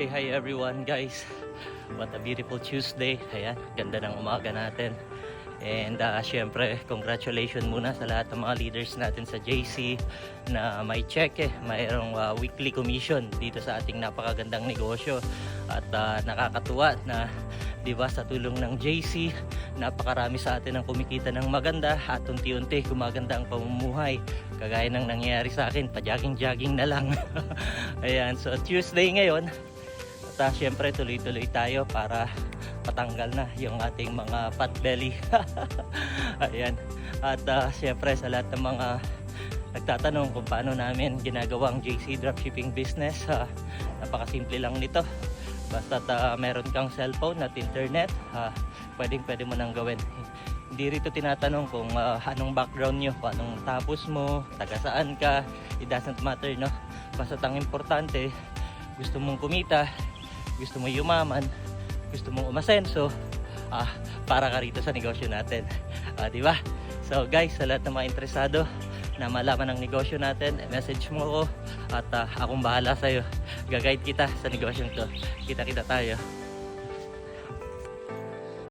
Hey, hi everyone guys. What a beautiful Tuesday. Ayan, ganda ng umaga natin. And syempre, congratulations muna sa lahat ng mga leaders natin sa JC na may check mayroong weekly commission dito sa ating napakagandang negosyo. At nakakatuwa na 'di ba sa tulong ng JC, napakarami sa atin ang kumikita ng maganda at unti-unti gumaganda ang pamumuhay. Kagaya ng nangyayari sa akin, pa-jogging-jogging na lang. Ayan, so Tuesday ngayon. At syempre tuloy-tuloy tayo para patanggal na yung ating mga fat belly. Ayan. At syempre sa lahat ng mga nagtatanong kung paano namin ginagawa ang JC Dropshipping business, napakasimple lang nito. Basta meron kang cellphone at internet, pwede mo nang gawin. Hindi rito tinatanong kung anong background nyo, kung anong tapos mo, taga saan ka. It doesn't matter, no? Basta ang importante, gusto mong kumita, gusto mo yumaman, gusto mong umasenso, para ka rito sa negosyo natin. Di ba? So guys, sa lahat ng mga interesado na malaman ang negosyo natin, message mo ako at akong bahala sa'yo. Gagayad kita sa negosyo to. Kita-kita tayo.